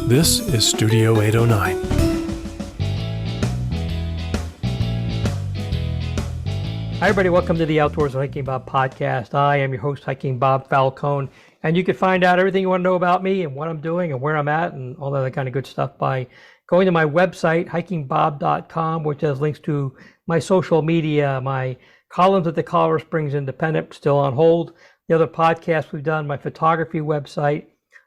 This is Studio 809. Hi, everybody. Welcome to the Outdoors with Hiking Bob podcast. I am your host, Hiking Bob Falcone, and you can find out everything you want to know about me and what I'm doing and where I'm at and all that other kind of good stuff by going to my website, hikingbob.com, which has links to my social media, my columns at the Colorado Springs Independent, still on hold, the other podcasts we've done, my photography website,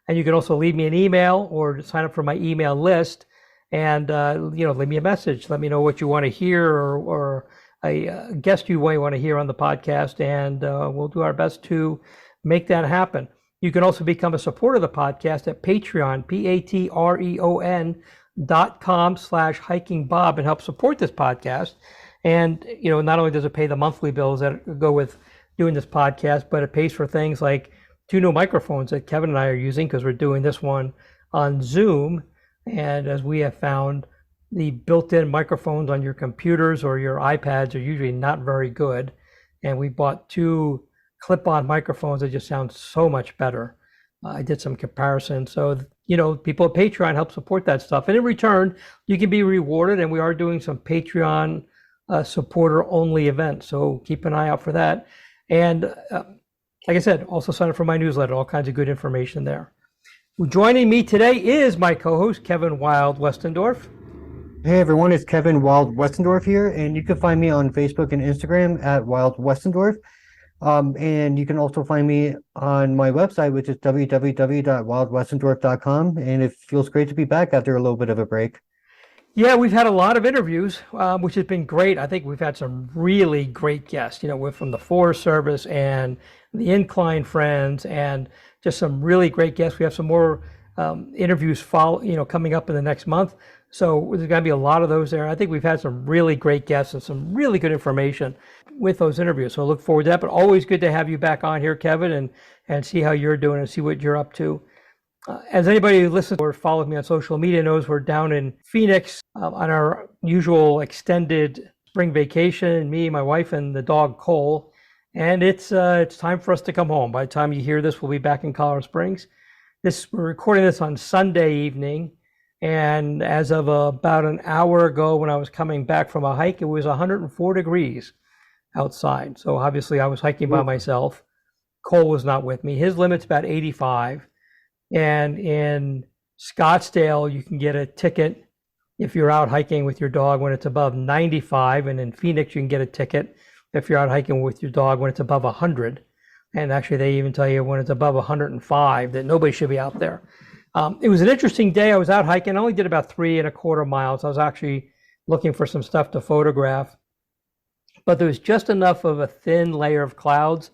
and you can also leave me an email or sign up for my email list and leave me a message. Let me know what you want to hear or a guest you might want to hear on the podcast, and we'll do our best to make that happen. You can also become a supporter of the podcast at Patreon, patreon.com/hikingbob, and help support this podcast. And, not only does it pay the monthly bills that go with doing this podcast, but it pays for things like 2 new microphones that Kevin and I are using because we're doing this one on Zoom. And as we have found, the built-in microphones on your computers or your iPads are usually not very good. And we bought 2 clip-on microphones that just sound so much better. I did some comparisons. So, people at Patreon help support that stuff. And in return, you can be rewarded. And we are doing some Patreon supporter-only events. So keep an eye out for that. And like I said, also sign up for my newsletter, all kinds of good information there. Joining me today is my co-host, Kevin Wild Westendorf. Hey everyone, it's Kevin Wild Westendorf here, and you can find me on Facebook and Instagram at Wild Westendorf. And you can also find me on my website, which is www.wildwestendorf.com. And it feels great to be back after a little bit of a break. Yeah, we've had a lot of interviews, which has been great. I think we've had some really great guests. We're from the Forest Service and the Incline Friends, and just some really great guests. We have some more interviews coming up in the next month. So there's going to be a lot of those there. I think we've had some really great guests and some really good information with those interviews. So I look forward to that. But always good to have you back on here, Kevin, and see how you're doing and see what you're up to. As anybody who listens or follows me on social media knows, we're down in Phoenix on our usual extended spring vacation, me, my wife, and the dog Cole. And it's time for us to come home. By the time you hear this, we'll be back in Colorado Springs. We're recording this on Sunday evening. And as of about an hour ago, when I was coming back from a hike, it was 104 degrees outside. So obviously I was hiking by myself. Cole was not with me. His limit's about 85. And in Scottsdale, you can get a ticket if you're out hiking with your dog when it's above 95. And in Phoenix, you can get a ticket if you're out hiking with your dog when it's above 100. And actually, they even tell you when it's above 105 that nobody should be out there. It was an interesting day. I was out hiking. I only did about 3.25 miles. I was actually looking for some stuff to photograph. But there was just enough of a thin layer of clouds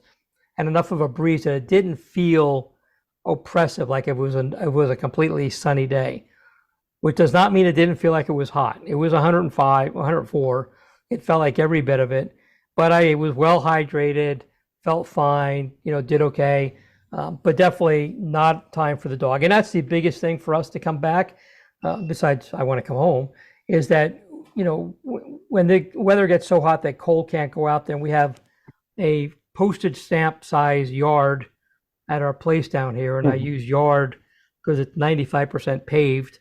and enough of a breeze that it didn't feel oppressive, like it was a completely sunny day, which does not mean it didn't feel like it was hot. It was 105, 104. It felt like every bit of it, but I was well hydrated, felt fine, did okay, but definitely not time for the dog. And that's the biggest thing for us to come back, besides I want to come home, is that, when the weather gets so hot that Cole can't go out there, and we have a postage stamp size yard at our place down here, and I use yard because it's 95% paved,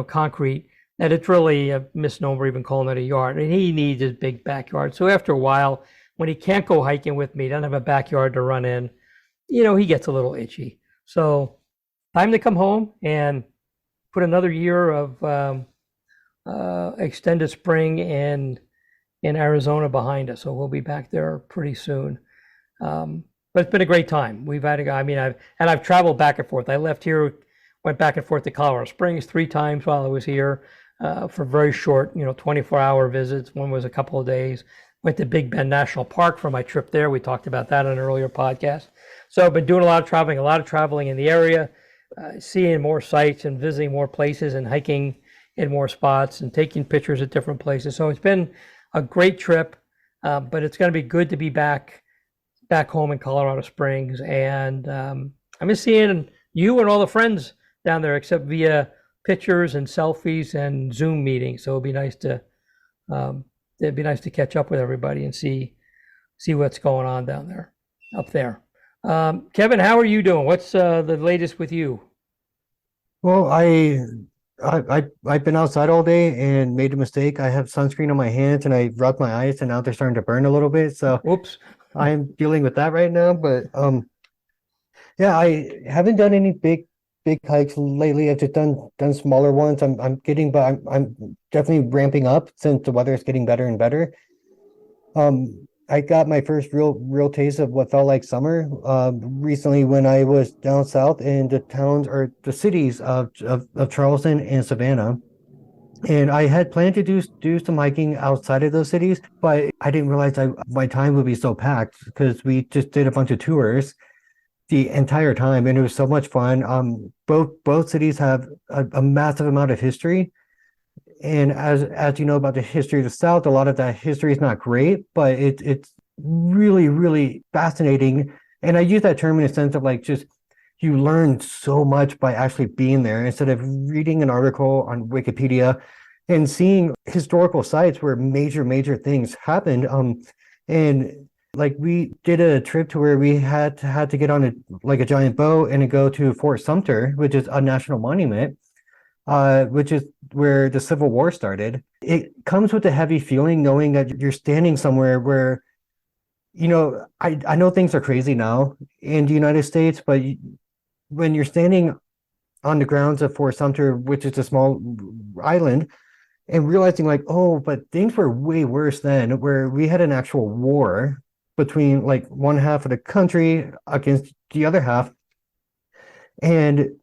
concrete, that it's really a misnomer even calling it a yard. And he needs his big backyard. So after a while, when he can't go hiking with me, doesn't have a backyard to run in, he gets a little itchy. So time to come home and put another year of extended spring in Arizona behind us. So we'll be back there pretty soon. But it's been a great time. We've had I've traveled back and forth. I left here, went back and forth to Colorado Springs 3 times while I was here for very short, 24-hour visits. One was a couple of days. Went to Big Bend National Park for my trip there. We talked about that on an earlier podcast. So I've been doing a lot of traveling in the area, seeing more sites and visiting more places and hiking in more spots and taking pictures at different places. So it's been a great trip, but it's going to be good to be back home in Colorado Springs. And I'm just seeing you and all the friends down there, except via pictures and selfies and Zoom meetings. So it'd be nice to catch up with everybody and see what's going on down there, up there. Kevin, how are you doing? What's the latest with you? Well, I've been outside all day and made a mistake. I have sunscreen on my hands and I rubbed my eyes and now they're starting to burn a little bit. So Whoops. I'm dealing with that right now. But yeah, I haven't done any big hikes lately. I've just done smaller ones. I'm getting, but I'm definitely ramping up since the weather is getting better and better. I got my first real taste of what felt like summer recently when I was down south in the towns or the cities of Charleston and Savannah. And I had planned to do some hiking outside of those cities, but I didn't realize my time would be so packed because we just did a bunch of tours the entire time, and it was so much fun. Both cities have a massive amount of history, and as you know about the history of the South, a lot of that history is not great, but it's really fascinating. And I use that term in a sense of like just you learn so much by actually being there instead of reading an article on Wikipedia and seeing historical sites where major things happened. And like we did a trip to where we had to get on a giant boat and go to Fort Sumter, which is a national monument, which is where the Civil War started. It comes with a heavy feeling knowing that you're standing somewhere where, I know things are crazy now in the United States, but when you're standing on the grounds of Fort Sumter, which is a small island, and realizing like, oh, but things were way worse then, where we had an actual war between like one half of the country against the other half. And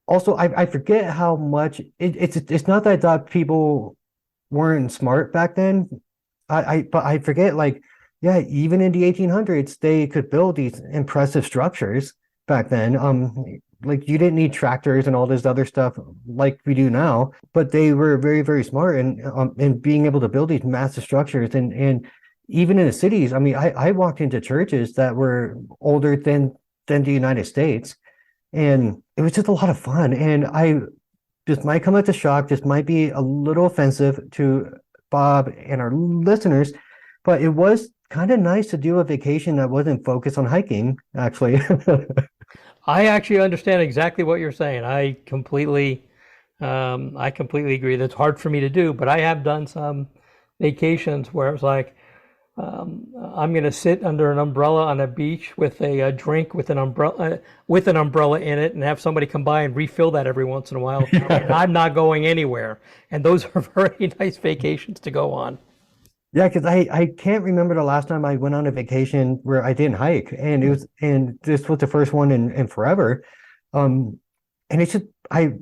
also, I forget how much it's not that I thought people weren't smart back then. But I forget like, yeah, even in the 1800s, they could build these impressive structures back then. Like you didn't need tractors and all this other stuff like we do now, but they were very smart in being able to build these massive structures and even in the cities. I mean, I walked into churches that were older than the United States, and it was just a lot of fun. And this might come as a shock, this might be a little offensive to Bob and our listeners, but it was kind of nice to do a vacation that wasn't focused on hiking, actually. I actually understand exactly what you're saying. I completely agree. That's hard for me to do, but I have done some vacations where it's like, I'm going to sit under an umbrella on a beach with a drink with an umbrella in it, and have somebody come by and refill that every once in a while. And I'm not going anywhere. And those are very nice vacations to go on. Yeah, because I can't remember the last time I went on a vacation where I didn't hike, and this was the first one in forever. And it's just I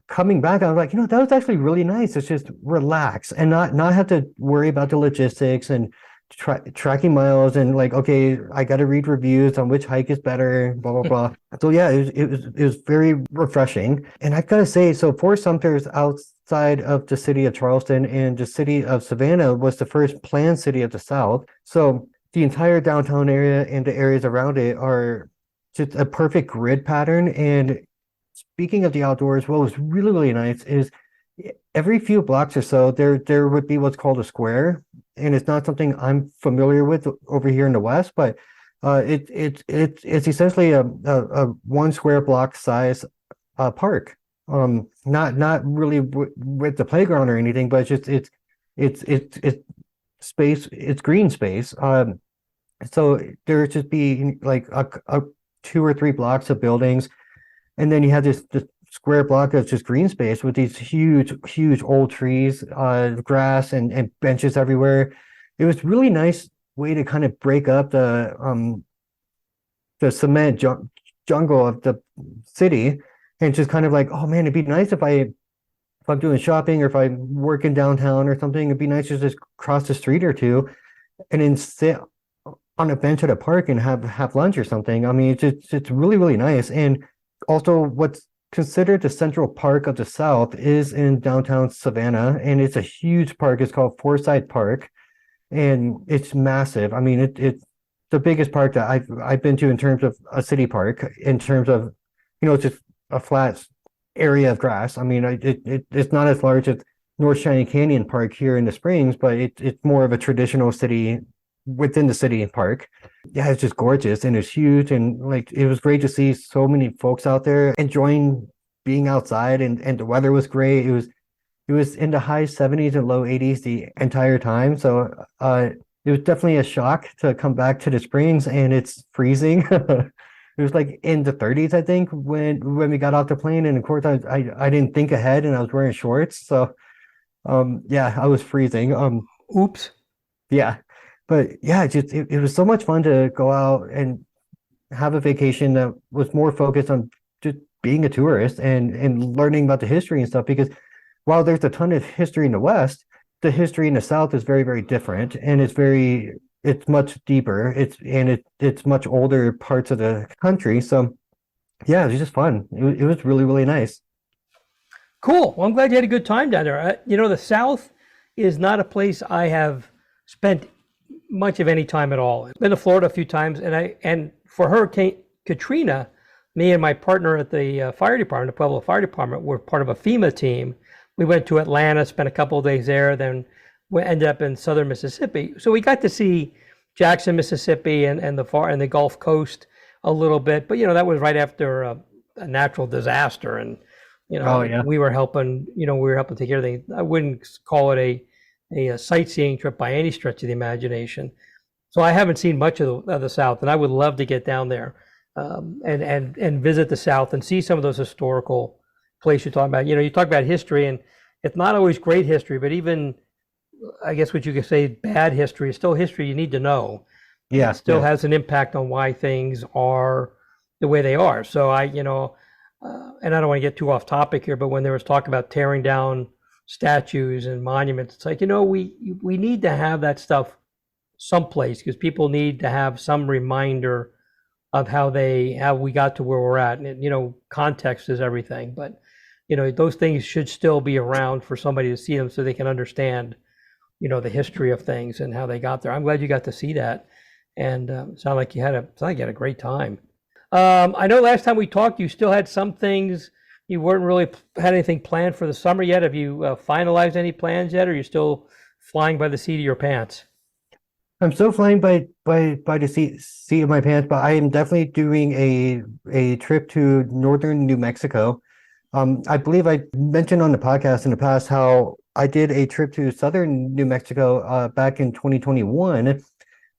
coming back, I was like, that was actually really nice. It's just relax and not have to worry about the logistics and tracking miles and like, okay, I got to read reviews on which hike is better, blah blah blah. So yeah, it was very refreshing. And I've got to say, so Fort Sumter is outside of the city of Charleston, and the city of Savannah was the first planned city of the South. So the entire downtown area and the areas around it are just a perfect grid pattern. And speaking of the outdoors, what was really nice is every few blocks or so there would be what's called a square, and it's not something I'm familiar with over here in the West, but it's essentially a one square block size park. Not really with the playground or anything, but it's space, it's green space. So there would just be like a 2 or 3 blocks of buildings, and then you have this square block of just green space with these huge old trees, grass and benches everywhere. It was really nice way to kind of break up the cement jungle of the city, and just kind of like, oh man, it'd be nice if I'm doing shopping or if I'm working downtown or something, it'd be nice to just cross the street or two and then sit on a bench at a park and have lunch or something. I mean, it's really nice. And also what's considered the Central Park of the South is in downtown Savannah, and it's a huge park. It's called Forsyth Park, and it's massive. I mean, it's the biggest park that I've been to in terms of a city park, in terms of, just a flat area of grass. I mean, it's not as large as North Shining Canyon Park here in the Springs, but it's more of a traditional city within the city park. Yeah, it's just gorgeous and it's huge, and like it was great to see so many folks out there enjoying being outside, and the weather was great. It was in the high 70s and low 80s the entire time. So it was definitely a shock to come back to the Springs and it's freezing. It was like in the 30s, I think, when we got off the plane. And of course, I didn't think ahead and I was wearing shorts. So yeah, I was freezing. Oops. Yeah. But yeah, it was so much fun to go out and have a vacation that was more focused on just being a tourist and learning about the history and stuff, because while there's a ton of history in the West, the history in the South is very, very different, and it's much deeper. It's much older parts of the country. So yeah, it was just fun. It was really, really nice. Cool. Well, I'm glad you had a good time down there. The South is not a place I have spent much of any time at all. I've been to Florida a few times, and for Hurricane Katrina, me and my partner at the fire department, the Pueblo Fire Department, were part of a FEMA team. We went to Atlanta, spent a couple of days there, then we ended up in southern Mississippi. So we got to see Jackson, Mississippi, and the Gulf Coast a little bit. But that was right after a natural disaster, and Oh yeah. we were helping. We were helping take care of things. I wouldn't call it a sightseeing trip by any stretch of the imagination. So I haven't seen much of the South, and I would love to get down there and visit the South and see some of those historical places you're talking about. You talk about history, and it's not always great history, but even, I guess what you could say, bad history is still history you need to know. Yeah. It still has an impact on why things are the way they are. So and I don't want to get too off topic here, but when there was talk about tearing down statues and monuments, it's like, we need to have that stuff someplace, because people need to have some reminder of how we got to where we're at. And context is everything, but those things should still be around for somebody to see them so they can understand the history of things and how they got there. I'm glad you got to see that, and sound like you had a great time. I know last time we talked, you still had some things, you weren't really had anything planned for the summer yet. Have you finalized any plans yet, or are you still flying by the seat of your pants? I'm still flying by the seat of my pants, but I am definitely doing a trip to northern New Mexico. I believe I mentioned on the podcast in the past how I did a trip to southern New Mexico back in 2021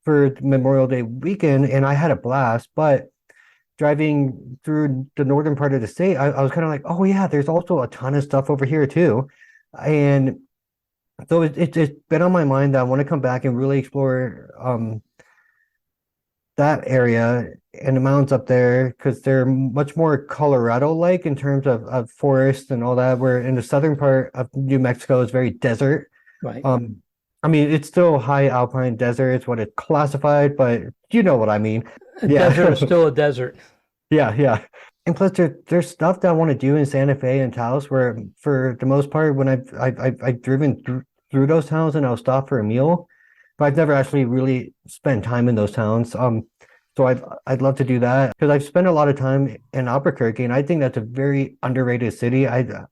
for Memorial Day weekend, and I had a blast. But driving through the northern part of the state, I was kind of like, oh yeah, there's also a ton of stuff over here too. And so it's been on my mind that I want to come back and really explore that area and the mountains up there, because they're much more Colorado-like in terms of forest and all that, where in the southern part of New Mexico is very desert. Right. I mean, it's still high alpine desert, it's what it's classified, but you know what I mean. A desert is still a desert. Yeah. And plus, there's stuff that I want to do in Santa Fe and Taos, where for the most part, when I've driven through those towns and I'll stop for a meal, but I've never actually really spent time in those towns. So I'd love to do that, because I've spent a lot of time in Albuquerque, and I think that's a very underrated city. I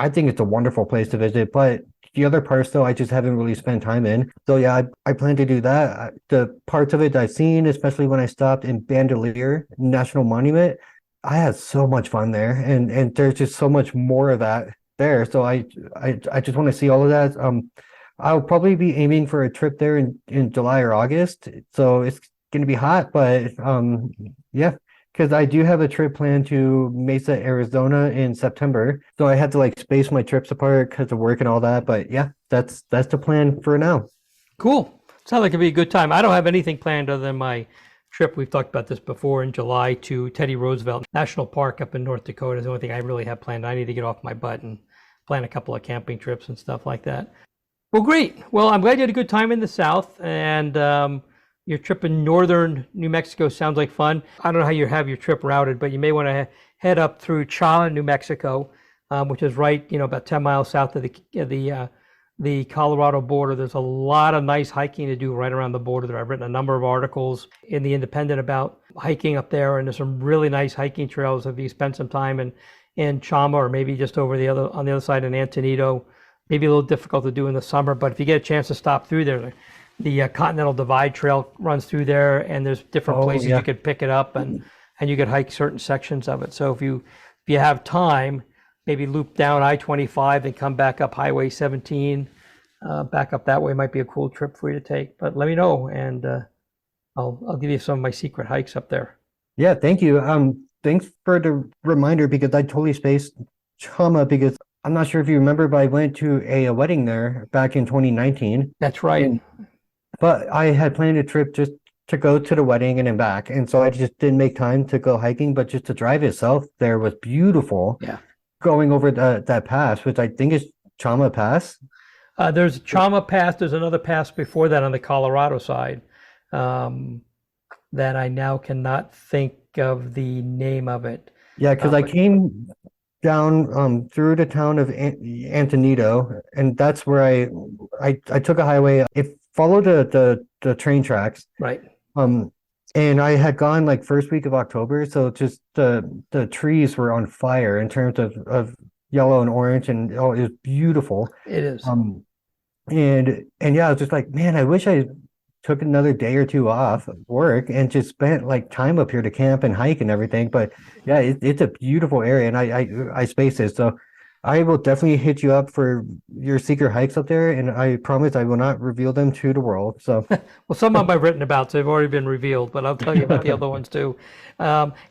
think it's a wonderful place to visit, but the other parts, though, I just haven't really spent time in. So yeah, I plan to do that. The parts of it that I've seen, especially when I stopped in Bandelier National Monument, I had so much fun there, and there's just so much more of that there. So I just want to see all of that. I'll probably be aiming for a trip there in July or August. So it's going to be hot, but yeah, because I do have a trip planned to Mesa, Arizona in September. So I had to space my trips apart because of work and all that. But yeah, that's the plan for now. Cool. Sounds like it'd be a good time. I don't have anything planned other than my trip. We've talked about this before, in July to Teddy Roosevelt National Park up in North Dakota is the only thing I really have planned. I need to get off my butt and plan a couple of camping trips and stuff like that. Well, great. Well, I'm glad you had a good time in the South, and your trip in northern New Mexico sounds like fun. I don't know how you have your trip routed, but you may want to head up through Chala, New Mexico, which is right, about 10 miles south of the Colorado border. There's a lot of nice hiking to do right around the border there. I've written a number of articles in the Independent about hiking up there, and there's some really nice hiking trails if you spend some time in Chama, or maybe just on the other side in Antonito. Maybe a little difficult to do in the summer, but if you get a chance to stop through there, the Continental Divide Trail runs through there, and there's different Oh, places yeah. you could pick it up, and you could hike certain sections of it. So if you have time, maybe loop down I-25 and come back up Highway 17, back up that way might be a cool trip for you to take. But let me know, and I'll give you some of my secret hikes up there. Yeah, thank you. Thanks for the reminder because I totally spaced Chama because I'm not sure if you remember, but I went to a wedding there back in 2019. That's right. And but I had planned a trip just to go to the wedding and then back. And so I just didn't make time to go hiking, but just the drive itself there was beautiful. Yeah. Going over that pass, which I think is Chama Pass. There's Chama Pass. There's another pass before that on the Colorado side that I now cannot think of the name of it. Yeah, because I came down through the town of Antonito, and that's where I took a highway. It followed the train tracks. Right. And I had gone like first week of October, so just the trees were on fire in terms of yellow and orange, and oh, it was beautiful. It is. And yeah, I was just like, man, I wish I took another day or two off work and just spent like time up here to camp and hike and everything. But yeah, it's a beautiful area, and I spaced it. So I will definitely hit you up for your secret hikes up there, and I promise I will not reveal them to the world. So well, some of them I've written about, so they've already been revealed, but I'll tell you about the other ones too.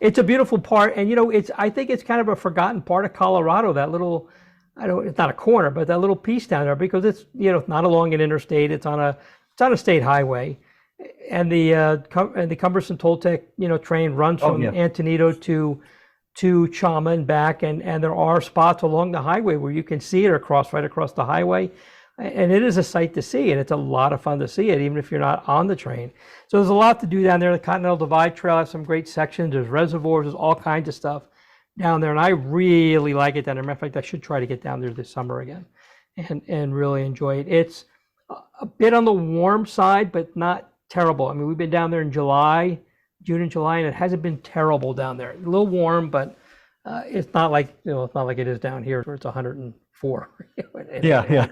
It's a beautiful part, and I think it's kind of a forgotten part of Colorado, that little, it's not a corner, but that little piece down there, because it's, not along an interstate, it's on a state highway, and the Cumberson Toltec, train runs from Antonito to Chama and back, and there are spots along the highway where you can see it right across the highway, and it is a sight to see, and it's a lot of fun to see it, even if you're not on the train. So there's a lot to do down there. The Continental Divide Trail has some great sections. There's reservoirs. There's all kinds of stuff down there, and I really like it down there. Matter of fact, I should try to get down there this summer again and really enjoy it. It's a bit on the warm side, but not terrible. I mean, we've been down there in June and July, and it hasn't been terrible down there. A little warm, but it's not like it is down here where it's 104. yeah.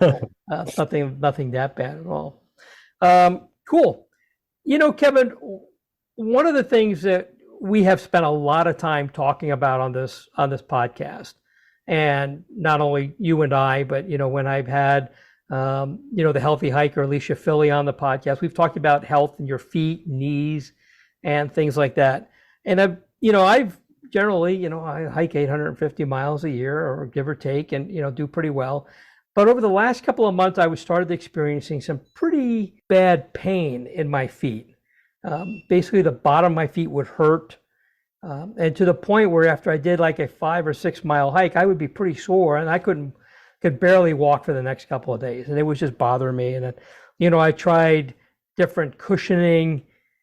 Nothing that bad at all. Cool. Kevin, one of the things that we have spent a lot of time talking about on this podcast, and not only you and I, but when I've had the healthy hiker Alicia Philly on the podcast, we've talked about health in your feet, knees, and things like that. And I've generally, I hike 850 miles a year, or give or take, and do pretty well. But over the last couple of months, I started experiencing some pretty bad pain in my feet. Basically, the bottom of my feet would hurt, and to the point where after I did like a 5 or 6 mile hike, I would be pretty sore, and I could barely walk for the next couple of days, and it was just bothering me. And I tried different cushioning,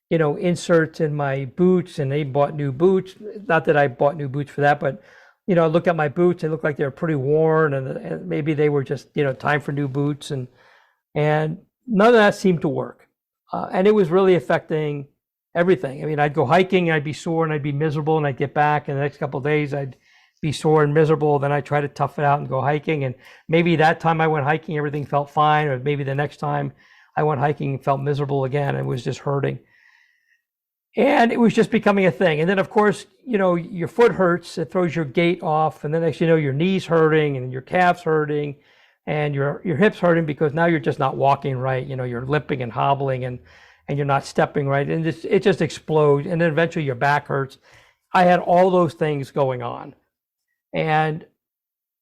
inserts in my boots, and they bought new boots. Not that I bought new boots for that, but I look at my boots, they look like they were pretty worn, and maybe they were just time for new boots, and none of that seemed to work, and it was really affecting everything. I mean, I'd go hiking, I'd be sore, and I'd be miserable, and I'd get back, and the next couple of days I'd be sore and miserable. Then I try to tough it out and go hiking, and maybe that time I went hiking, everything felt fine, or maybe the next time I went hiking and felt miserable again, and was just hurting. And it was just becoming a thing. And then, of course, your foot hurts, it throws your gait off, and then next your knees hurting, and your calves hurting, and your hips hurting, because now you're just not walking right. You're limping and hobbling, and you're not stepping right, and it just explodes. And then eventually your back hurts. I had all those things going on. And,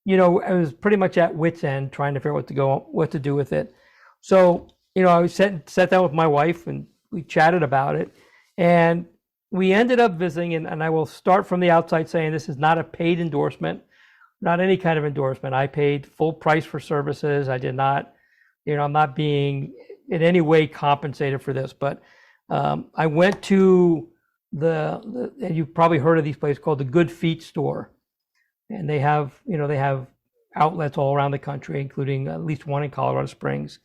I was pretty much at wit's end trying to figure out what to do with it. So, I sat down with my wife, and we chatted about it, and we ended up visiting, and I will start from the outside saying this is not a paid endorsement, not any kind of endorsement. I paid full price for services. I did not, I'm not being in any way compensated for this, but I went to and you've probably heard of these places called the Good Feet store. And they have outlets all around the country, including at least one in Colorado Springs.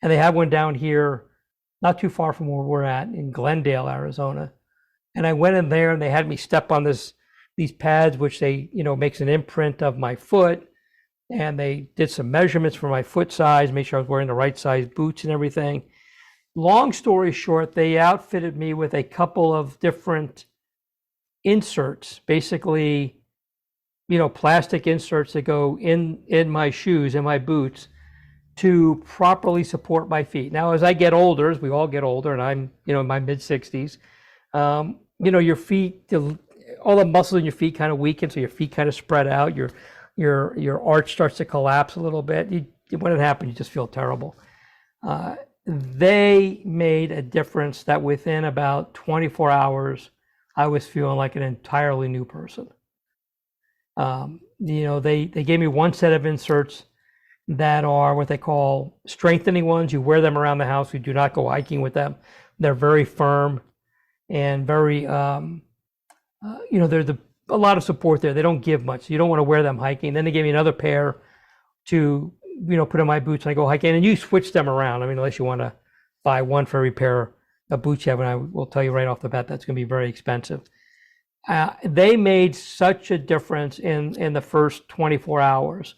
And they have one down here, not too far from where we're at, in Glendale, Arizona. And I went in there, and they had me step on these pads, which they, makes an imprint of my foot. And they did some measurements for my foot size, make sure I was wearing the right size boots and everything. long story short, they outfitted me with a couple of different inserts, basically, plastic inserts that go in my shoes, in my boots, to properly support my feet. Now, as I get older, as we all get older, and I'm, in my mid 60s, your feet, all the muscles in your feet kind of weaken, so your feet kind of spread out. Your arch starts to collapse a little bit. When it happens, you just feel terrible. They made a difference that within about 24 hours, I was feeling like an entirely new person. They gave me one set of inserts that are what they call strengthening ones. You wear them around the house. You do not go hiking with them. They're very firm and very, there's a lot of support there. They don't give much. So you don't want to wear them hiking. Then they gave me another pair to, put in my boots when I go hiking. And you switch them around. I mean, unless you want to buy one for every pair of boots you have. And I will tell you right off the bat, that's going to be very expensive. They made such a difference in the first 24 hours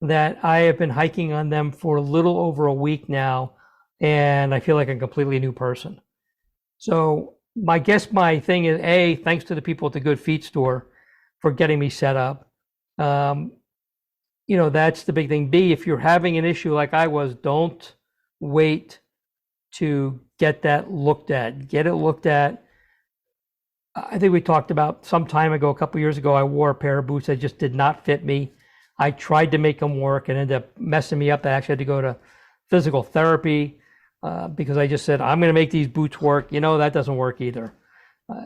that I have been hiking on them for a little over a week now, and I feel like a completely new person. So my thing is, thanks to the people at the Good Feet store for getting me set up. That's the big thing. B, if you're having an issue like I was, don't wait to get that looked at. Get it looked at. I think we talked about some time ago, a couple years ago, I wore a pair of boots that just did not fit me. I tried to make them work and ended up messing me up. I actually had to go to physical therapy because I just said, I'm going to make these boots work. That doesn't work either.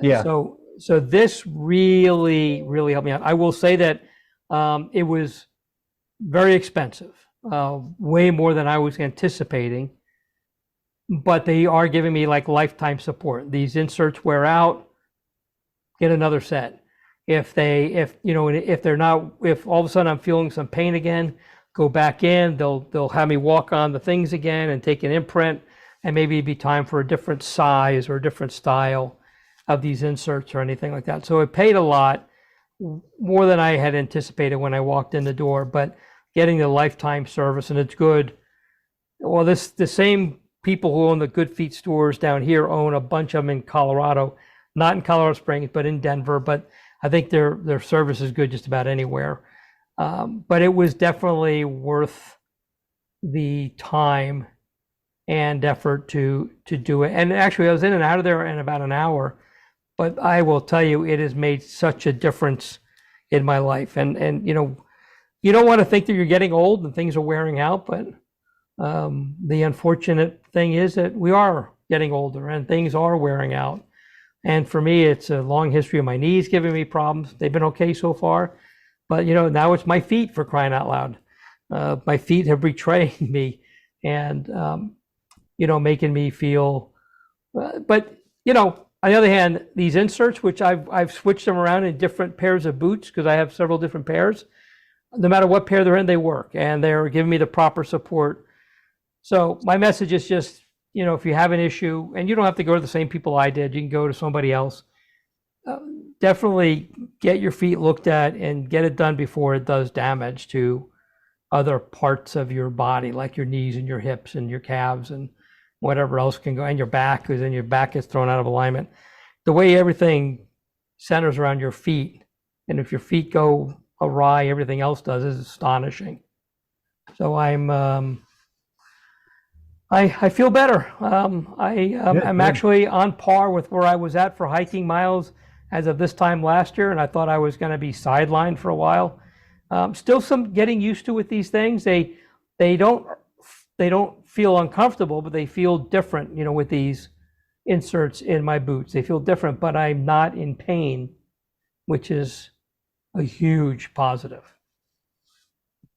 Yeah. So this really, really helped me out. I will say that it was very expensive, way more than I was anticipating, but they are giving me like lifetime support. These inserts wear out, get another set. If all of a sudden I'm feeling some pain again, go back in, they'll have me walk on the things again and take an imprint, and maybe it'd be time for a different size or a different style of these inserts or anything like that. So it paid a lot more than I had anticipated when I walked in the door, but getting the lifetime service, and it's good. Well, the same people who own the Good Feet stores down here own a bunch of them in Colorado, not in Colorado Springs, but in Denver. But I think their service is good just about anywhere. But it was definitely worth the time and effort to do it. And actually, I was in and out of there in about an hour. But I will tell you, it has made such a difference in my life. And you don't want to think that you're getting old and things are wearing out, but the unfortunate thing is that we are getting older and things are wearing out. And for me, it's a long history of my knees giving me problems. They've been okay so far, but now it's my feet, for crying out loud. My feet have betrayed me and making me feel. But on the other hand, these inserts, which I've switched them around in different pairs of boots because I have several different pairs. No matter what pair they're in, they work, and they're giving me the proper support. So my message is just, if you have an issue, and you don't have to go to the same people I did, you can go to somebody else. Definitely get your feet looked at and get it done before it does damage to other parts of your body, like your knees and your hips and your calves and whatever else can go, and your back, because then your back gets thrown out of alignment. The way everything centers around your feet, and if your feet go awry, everything else does, is astonishing. So I feel better. I'm actually on par with where I was at for hiking miles as of this time last year, and I thought I was going to be sidelined for a while. Still some getting used to with these things. They don't feel uncomfortable, but they feel different. With these inserts in my boots, they feel different, but I'm not in pain, which is a huge positive.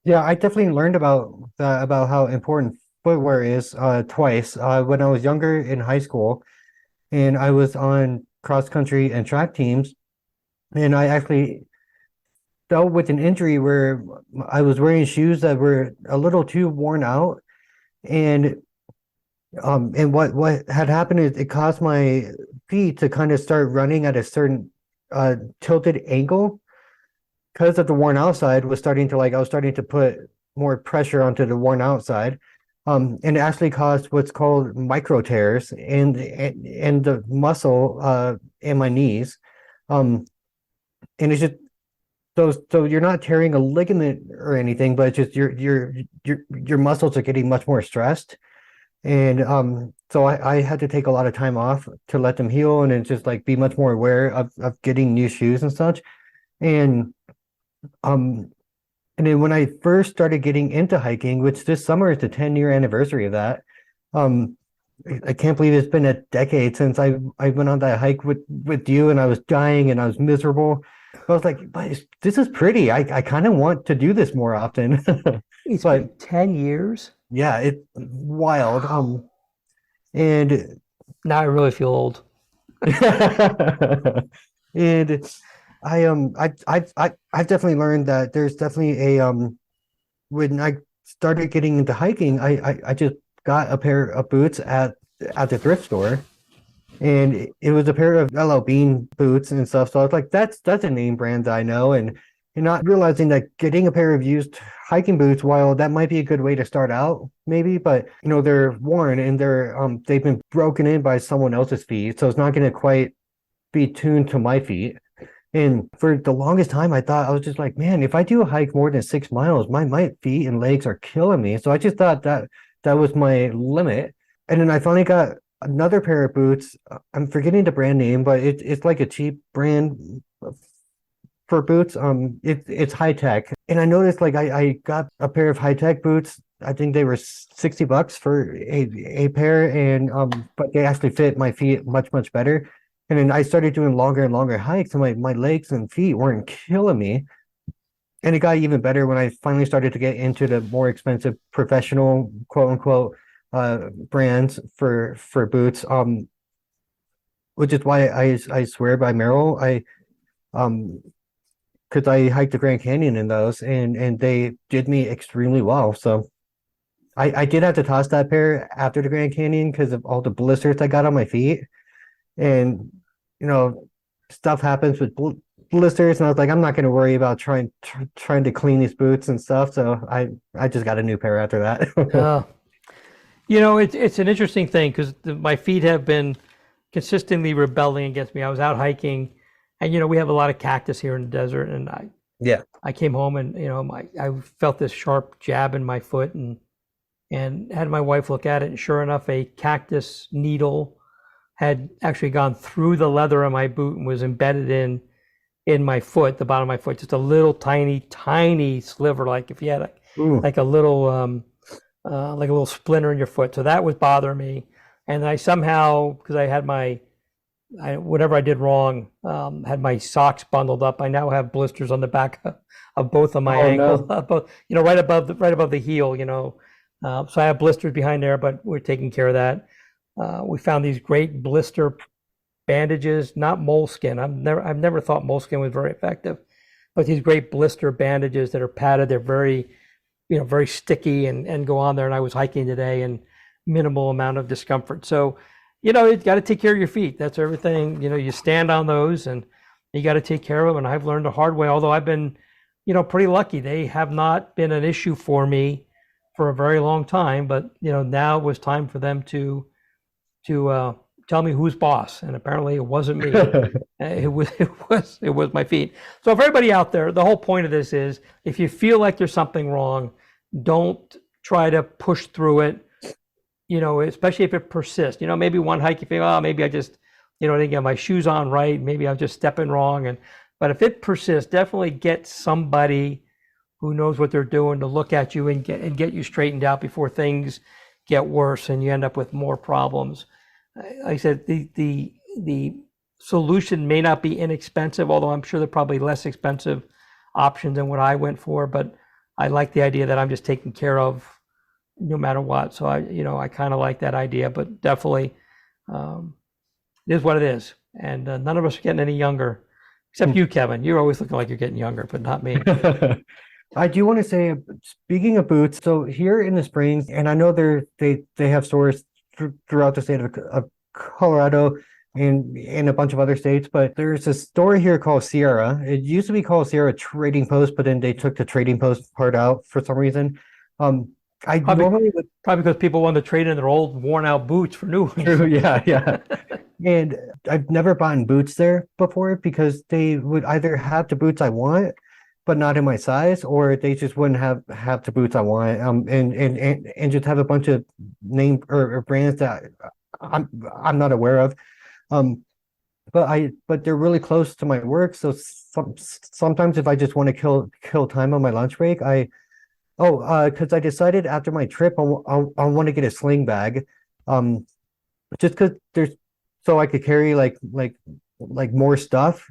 Yeah, I definitely learned about how important footwear is twice. When I was younger in high school, and I was on cross country and track teams, and I actually dealt with an injury where I was wearing shoes that were a little too worn out, and what had happened is it caused my feet to kind of start running at a certain tilted angle. Because of the worn out side was starting to I was starting to put more pressure onto the worn out side. And it actually caused what's called micro tears and the muscle in my knees. Um, and it's just so you're not tearing a ligament or anything, but it's just your muscles are getting much more stressed. And so I had to take a lot of time off to let them heal and then just like be much more aware of getting new shoes and such. And um and then when I first started getting into hiking, which this summer is the 10-year anniversary of that, um I can't believe it's been a decade since I went on that hike with you and I was dying and I was miserable. I was like, but this is pretty. I kind of want to do this more often. It's been But 10 years. yeah, it's wild. And Now I really feel old. and I've definitely learned that there's definitely a when I started getting into hiking, I just got a pair of boots at the thrift store, and it was a pair of LL Bean boots and stuff. So I was like, that's a name brand that I know, and not realizing that getting a pair of used hiking boots, while that might be a good way to start out, maybe, but they're worn and they've been broken in by someone else's feet, so it's not going to quite be tuned to my feet. And for the longest time, I thought I was just like, man, if I do a hike more than 6 miles, my feet and legs are killing me. So I just thought that was my limit. And then I finally got another pair of boots. I'm forgetting the brand name, but it's like a cheap brand for boots. It's high tech. And I noticed like I got a pair of high tech boots. I think they were $60 for a pair, and but they actually fit my feet much better. And then I started doing longer and longer hikes, and my legs and feet weren't killing me. And it got even better when I finally started to get into the more expensive professional, quote unquote, brands for boots. Which is why I swear by Merrell. Because I hiked the Grand Canyon in those, and they did me extremely well. So I did have to toss that pair after the Grand Canyon because of all the blisters I got on my feet. And stuff happens with blisters, and I was like, I'm not going to worry about trying to clean these boots and stuff. So I just got a new pair after that. Uh, it's an interesting thing because my feet have been consistently rebelling against me. I was out hiking, and we have a lot of cactus here in the desert, and Yeah. I came home and I felt this sharp jab in my foot, and had my wife look at it, and sure enough, a cactus needle had actually gone through the leather of my boot and was embedded in my foot, the bottom of my foot, just a little tiny sliver, like if you had like a little splinter in your foot. So that was bothering me. And I somehow, because I had whatever I did wrong, had my socks bundled up. I now have blisters on the back of both of my ankles, No. both, right above the heel. So I have blisters behind there, but we're taking care of that. We found these great blister bandages, not moleskin. I've never thought moleskin was very effective, but these great blister bandages that are padded. They're very, very sticky and go on there. And I was hiking today and minimal amount of discomfort. So, you got to take care of your feet. That's everything. You stand on those and you got to take care of them. And I've learned the hard way, although I've been, pretty lucky. They have not been an issue for me for a very long time, but, now it was time for them to tell me who's boss, and apparently it wasn't me. It was my feet. So if everybody out there, the whole point of this is, if you feel like there's something wrong, don't try to push through it. Especially if it persists. Maybe one hike you think, oh, maybe I just, didn't get my shoes on right. Maybe I'm just stepping wrong. But if it persists, definitely get somebody who knows what they're doing to look at you and get you straightened out before things get worse and you end up with more problems. Like I said, the solution may not be inexpensive, although I'm sure they're probably less expensive options than what I went for. But I like the idea that I'm just taken care of no matter what. So I kind of like that idea. But definitely, it is what it is, and none of us are getting any younger, except you, Kevin. You're always looking like you're getting younger, but not me. I do want to say, speaking of boots, so here in the Springs, and I know they have stores throughout the state of Colorado and in a bunch of other states, but there's a store here called Sierra. It used to be called Sierra Trading Post, but then they took the Trading Post part out for some reason. I Probably, normally would. probably because people want to trade in their old worn out boots for new ones. True, yeah, yeah. And I've never bought boots there before because they would either have the boots I want, but not in my size, or they just wouldn't have the boots I want. And just have a bunch of name or brands that I'm not aware of. Um, but they're really close to my work, so sometimes if I just want to kill time on my lunch break, because I decided after my trip I want to get a sling bag, um, just because there's so I could carry like more stuff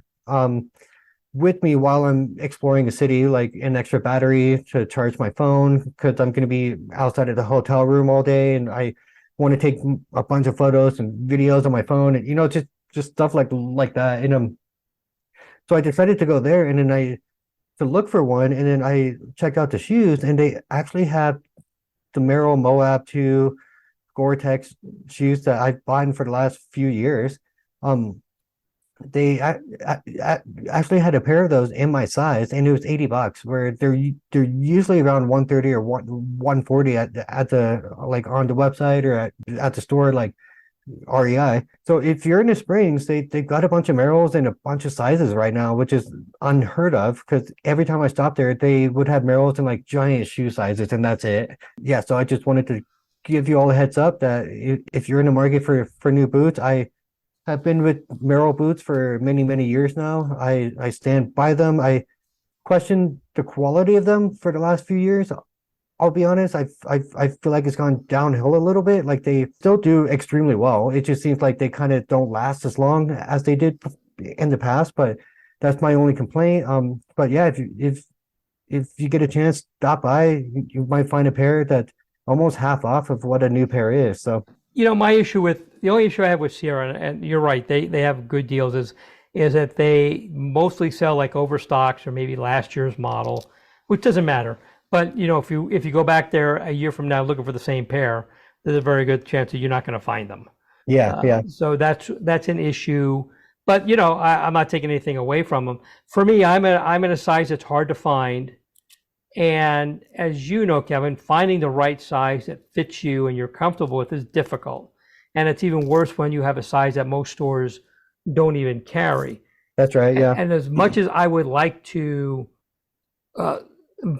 with me while I'm exploring the city, like an extra battery to charge my phone because I'm going to be outside of the hotel room all day, and I want to take a bunch of photos and videos on my phone, and just stuff like that. And so I decided to go there, and then I to look for one, and then I checked out the shoes, and they actually have the Merrell Moab 2 Gore-Tex shoes that I've bought for the last few years. Um, they actually had a pair of those in my size, and it was $80, where they're usually around 130 or 140 at the like on the website or at the store like REI. So if you're in the Springs, they've got a bunch of Merrells and a bunch of sizes right now, which is unheard of because every time I stopped there, they would have Merrells in like giant shoe sizes, and that's it. Yeah, so I just wanted to give you all a heads up that if you're in the market for new boots, I have been with Merrell boots for many years now. I stand by them. I questioned the quality of them for the last few years. I'll be honest, I feel like it's gone downhill a little bit. Like they still do extremely well. It just seems like they kind of don't last as long as they did in the past, but that's my only complaint. But yeah, if you get a chance, stop by, you might find a pair that's almost half off of what a new pair is. So The only issue I have with Sierra, and you're right, they have good deals, is that they mostly sell like overstocks or maybe last year's model, which doesn't matter. But if you go back there a year from now looking for the same pair, there's a very good chance that you're not going to find them. yeah. So that's an issue. But I'm not taking anything away from them. For me, I'm in a size that's hard to find. And as you know, Kevin, finding the right size that fits you and you're comfortable with is difficult. And it's even worse when you have a size that most stores don't even carry. That's right, yeah. And as much as I would like to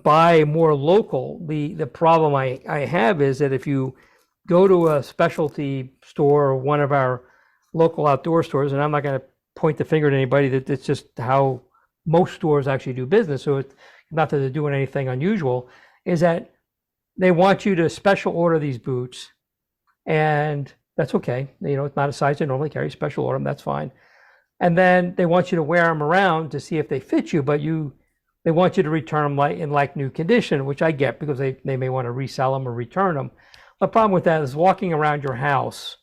buy more local, the problem I have is that if you go to a specialty store or one of our local outdoor stores, and I'm not going to point the finger at anybody, that it's just how most stores actually do business. So it's not that they're doing anything unusual, is that they want you to special order these boots, and that's okay. It's not a size they normally carry. Special order them, that's fine. And then they want you to wear them around to see if they fit you, but they want you to return them in new condition, which I get because they may want to resell them or return them. The problem with that is walking around your house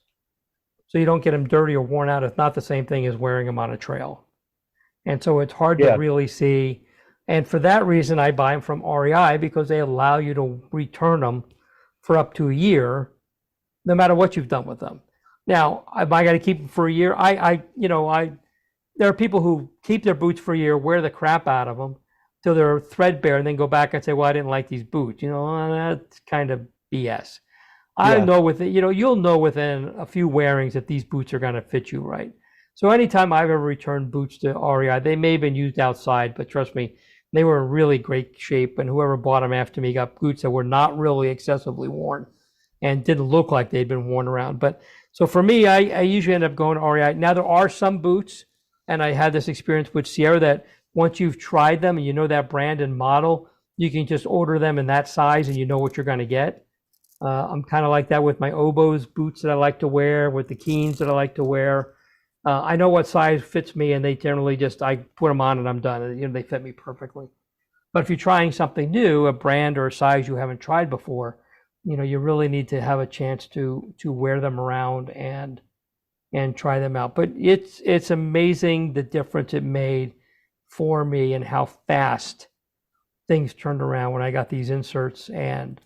so you don't get them dirty or worn out. It's not the same thing as wearing them on a trail. And so it's hard to really see. And for that reason, I buy them from REI because they allow you to return them for up to a year, no matter what you've done with them. Now, am I going to keep them for a year? There are people who keep their boots for a year, wear the crap out of them till they're threadbare, and then go back and say, "Well, I didn't like these boots." That's kind of BS. I know you'll know within a few wearings if these boots are going to fit you right. So anytime I've ever returned boots to REI, they may have been used outside, but trust me, they were in really great shape, and whoever bought them after me got boots that were not really excessively worn and didn't look like they'd been worn around. But so for me, I usually end up going to REI. Now there are some boots, and I had this experience with Sierra, that once you've tried them and you know that brand and model, you can just order them in that size and you know what you're going to get. I'm kind of like that with my Oboz boots that I like to wear, with the Keens that I like to wear. I know what size fits me, and they generally I put them on and I'm done. And, they fit me perfectly. But if you're trying something new, a brand or a size you haven't tried before, you really need to have a chance to wear them around and try them out. But it's amazing the difference it made for me and how fast things turned around when I got these inserts and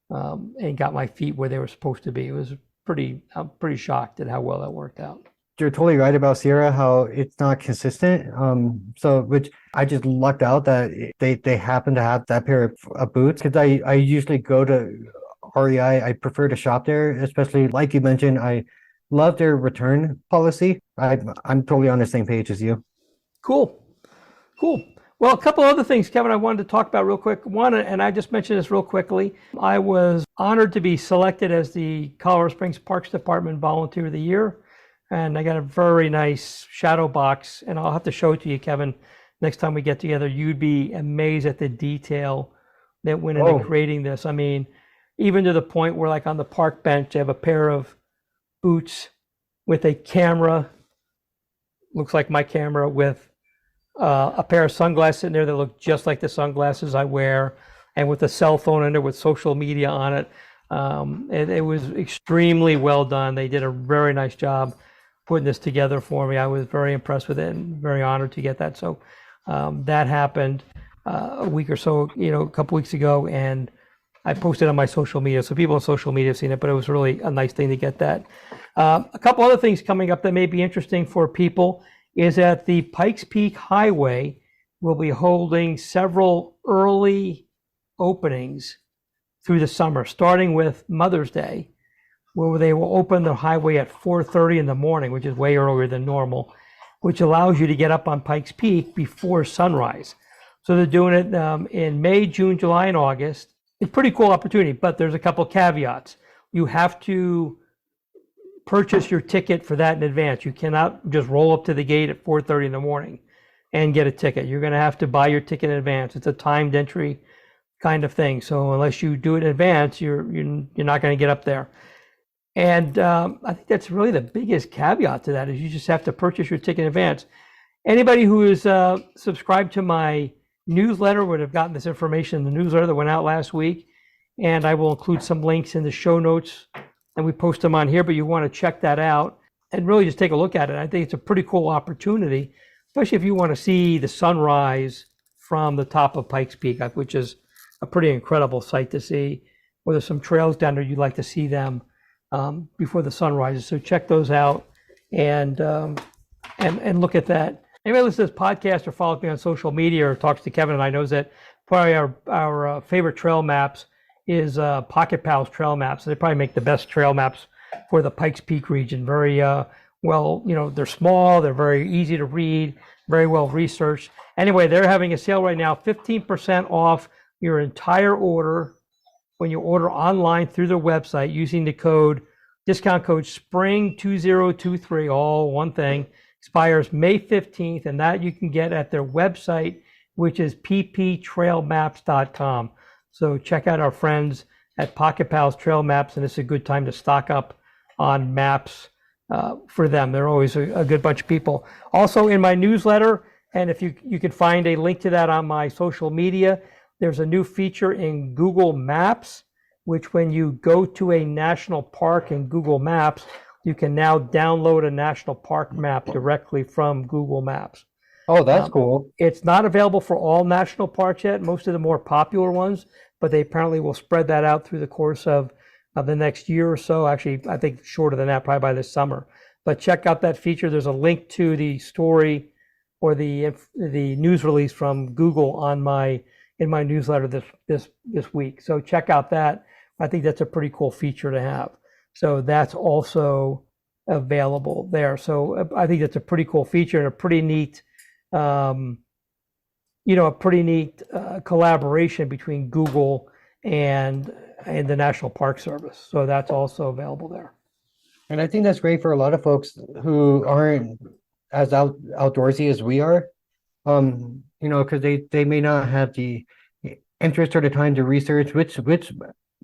got my feet where they were supposed to be. I'm pretty shocked at how well that worked out. You're totally right about Sierra, how it's not consistent. So which I just lucked out that they happen to have that pair of boots, because I usually go to REI, I prefer to shop there, especially like you mentioned, I love their return policy. I'm totally on the same page as you. Cool. Cool. Well, a couple other things, Kevin, I wanted to talk about real quick. One, and I just mentioned this real quickly, I was honored to be selected as the Colorado Springs Parks Department Volunteer of the Year. And I got a very nice shadow box, and I'll have to show it to you, Kevin, next time we get together. You'd be amazed at the detail that went into creating this. I mean, even to the point where, like, on the park bench, they have a pair of boots with a camera, looks like my camera, with a pair of sunglasses in there that look just like the sunglasses I wear, and with a cell phone in there with social media on it. It was extremely well done. They did a very nice job putting this together for me. I was very impressed with it and very honored to get that. So that happened a week or so, a couple weeks ago, and I posted on my social media. So people on social media have seen it, but it was really a nice thing to get that. A couple other things coming up that may be interesting for people is that the Pikes Peak Highway will be holding several early openings through the summer, starting with Mother's Day, where they will open the highway at 4:30 in the morning, which is way earlier than normal, which allows you to get up on Pikes Peak before sunrise. So they're doing it in May, June, July, and August. It's a pretty cool opportunity, but there's a couple caveats. You have to purchase your ticket for that in advance. You cannot just roll up to the gate at 4:30 in the morning and get a ticket. You're going to have to buy your ticket in advance. It's a timed entry kind of thing. So unless you do it in advance, you're not going to get up there. And I think that's really the biggest caveat to that, is you just have to purchase your ticket in advance. Anybody who is subscribed to my newsletter would have gotten this information in the newsletter that went out last week. And I will include some links in the show notes, and we post them on here, but you want to check that out and really just take a look at it. I think it's a pretty cool opportunity, especially if you want to see the sunrise from the top of Pikes Peak, which is a pretty incredible sight to see. Or there's some trails down there, you'd like to see them before the sun rises. So check those out and look at that. Anybody listens to this podcast or follows me on social media or talks to Kevin and I knows that probably our favorite trail maps is Pocket Pals trail maps. They probably make the best trail maps for the Pikes Peak region. Very well, they're small, they're very easy to read, very well researched. Anyway, they're having a sale right now, 15% off your entire order when you order online through their website using the discount code SPRING2023, all one thing. Expires May 15th, and that you can get at their website, which is pptrailmaps.com. So check out our friends at Pocket Pals Trail Maps, and it's a good time to stock up on maps for them. They're always a good bunch of people. Also in my newsletter, and if you can find a link to that on my social media, there's a new feature in Google Maps, which when you go to a national park in Google Maps, you can now download a national park map directly from Google Maps. Oh, that's cool. It's not available for all national parks yet, most of the more popular ones, but they apparently will spread that out through the course of the next year or so. Actually, I think shorter than that, probably by this summer. But check out that feature. There's a link to the story or the news release from Google in my newsletter this week. So check out that. I think that's a pretty cool feature to have. So that's also available there. So I think that's a pretty cool feature and a pretty neat, collaboration between Google and the National Park Service. So that's also available there. And I think that's great for a lot of folks who aren't as outdoorsy as we are. Because they may not have the interest or the time to research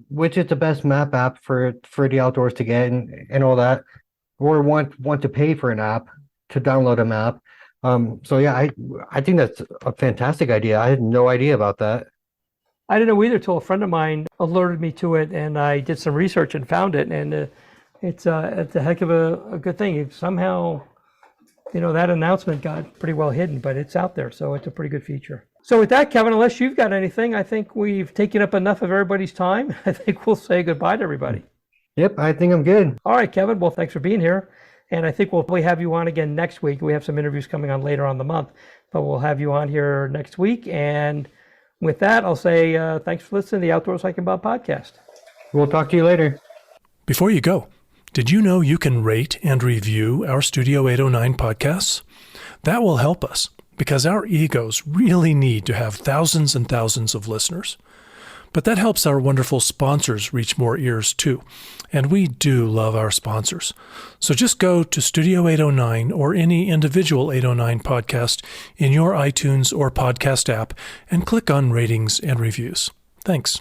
which is the best map app for the outdoors to get and all that, or want to pay for an app to download a map. So yeah, I think that's a fantastic idea. I had no idea about that. I didn't know either till a friend of mine alerted me to it, and I did some research and found it, and it's a heck of a good thing. If somehow, that announcement got pretty well hidden, but it's out there, so it's a pretty good feature. So with that, Kevin, unless you've got anything, I think we've taken up enough of everybody's time. I think we'll say goodbye to everybody. Yep, I think I'm good. All right, Kevin. Well, thanks for being here. And I think we'll probably have you on again next week. We have some interviews coming on later on the month, but we'll have you on here next week. And with that, I'll say thanks for listening to the Outdoors Hiking Bob podcast. We'll talk to you later. Before you go, did you know you can rate and review our Studio 809 podcasts? That will help us because our egos really need to have thousands and thousands of listeners. But that helps our wonderful sponsors reach more ears too. And we do love our sponsors. So just go to Studio 809 or any individual 809 podcast in your iTunes or podcast app and click on ratings and reviews. Thanks.